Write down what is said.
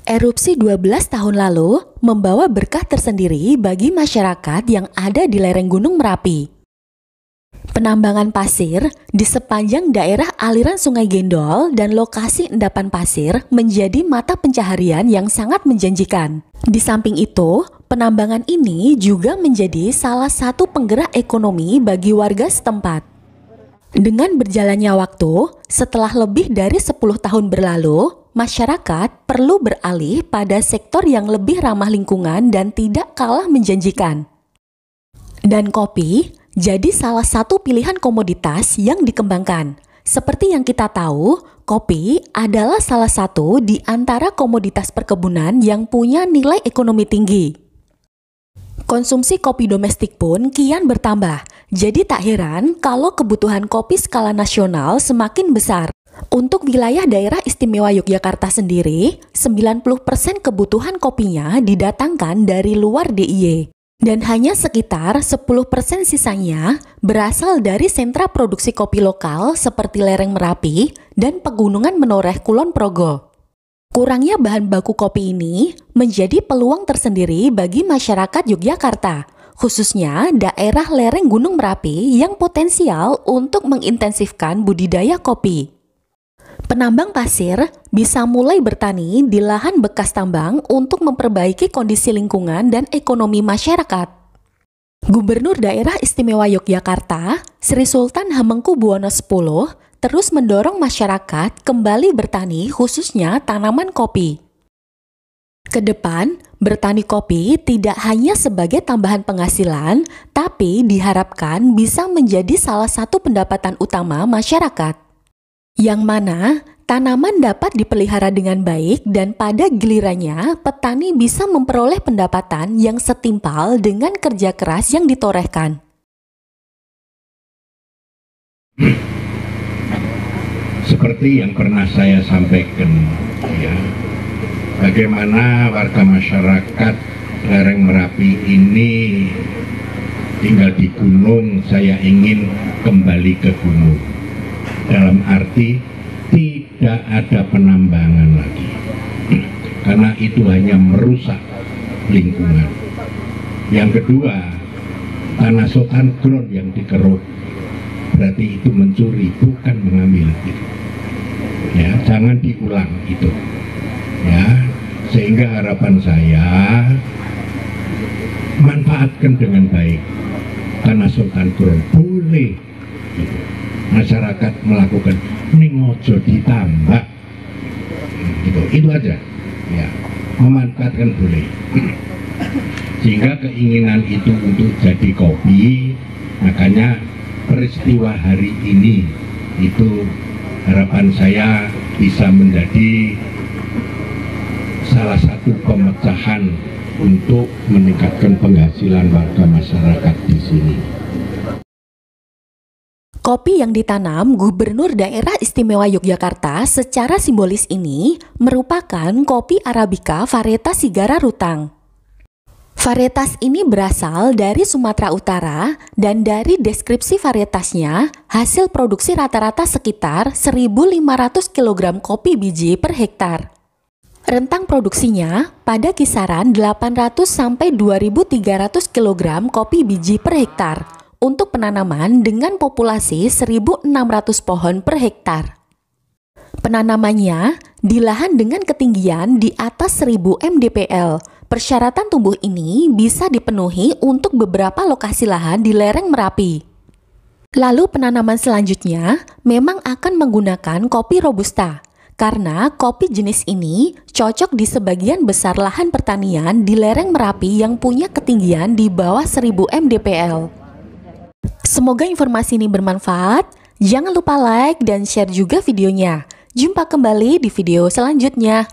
Erupsi 12 tahun lalu membawa berkah tersendiri bagi masyarakat yang ada di lereng Gunung Merapi. Penambangan pasir di sepanjang daerah aliran Sungai Gendol dan lokasi endapan pasir menjadi mata pencaharian yang sangat menjanjikan. Di samping itu, penambangan ini juga menjadi salah satu penggerak ekonomi bagi warga setempat. Dengan berjalannya waktu, setelah lebih dari 10 tahun berlalu, masyarakat perlu beralih pada sektor yang lebih ramah lingkungan dan tidak kalah menjanjikan. Dan kopi jadi salah satu pilihan komoditas yang dikembangkan. Seperti yang kita tahu, kopi adalah salah satu di antara komoditas perkebunan yang punya nilai ekonomi tinggi. Konsumsi kopi domestik pun kian bertambah, jadi tak heran kalau kebutuhan kopi skala nasional semakin besar. Untuk wilayah daerah istimewa Yogyakarta sendiri, 90% kebutuhan kopinya didatangkan dari luar DIY. Dan hanya sekitar 10% sisanya berasal dari sentra produksi kopi lokal seperti lereng Merapi dan pegunungan Menoreh Kulon Progo. Kurangnya bahan baku kopi ini menjadi peluang tersendiri bagi masyarakat Yogyakarta, khususnya daerah lereng Gunung Merapi yang potensial untuk mengintensifkan budidaya kopi. Penambang pasir bisa mulai bertani di lahan bekas tambang untuk memperbaiki kondisi lingkungan dan ekonomi masyarakat. Gubernur Daerah Istimewa Yogyakarta, Sri Sultan Hamengkubuwono X, terus mendorong masyarakat kembali bertani khususnya tanaman kopi. Kedepan, bertani kopi tidak hanya sebagai tambahan penghasilan, tapi diharapkan bisa menjadi salah satu pendapatan utama masyarakat. Yang mana tanaman dapat dipelihara dengan baik dan pada gilirannya petani bisa memperoleh pendapatan yang setimpal dengan kerja keras yang ditorehkan. Seperti yang pernah saya sampaikan, ya, bagaimana warga masyarakat lereng Merapi ini tinggal di gunung, saya ingin kembali ke gunung. Dalam arti tidak ada penambangan lagi, karena itu hanya merusak lingkungan. Yang kedua, tanah Sultan Ground yang dikeruk, berarti itu mencuri, bukan mengambil itu. Ya, jangan diulang itu. Ya, sehingga harapan saya manfaatkan dengan baik tanah Sultan Ground, boleh gitu. Masyarakat melakukan ini ngojo ditambah gitu, itu aja ya, memanfaatkan boleh. Sehingga keinginan itu untuk jadi kopi, makanya peristiwa hari ini itu harapan saya bisa menjadi salah satu pemecahan untuk meningkatkan penghasilan warga masyarakat di sini. Kopi yang ditanam Gubernur Daerah Istimewa Yogyakarta secara simbolis ini merupakan kopi Arabica varietas Sigara Rutang. Varietas ini berasal dari Sumatera Utara dan dari deskripsi varietasnya, hasil produksi rata-rata sekitar 1.500 kg kopi biji per hektar. Rentang produksinya pada kisaran 800 sampai 2.300 kg kopi biji per hektar. Untuk penanaman dengan populasi 1.600 pohon per hektar. Penanamannya di lahan dengan ketinggian di atas 1.000 mdpl. Persyaratan tumbuh ini bisa dipenuhi untuk beberapa lokasi lahan di lereng Merapi. Lalu penanaman selanjutnya memang akan menggunakan kopi Robusta, karena kopi jenis ini cocok di sebagian besar lahan pertanian di lereng Merapi yang punya ketinggian di bawah 1.000 mdpl. Semoga informasi ini bermanfaat. Jangan lupa like dan share juga videonya. Jumpa kembali di video selanjutnya.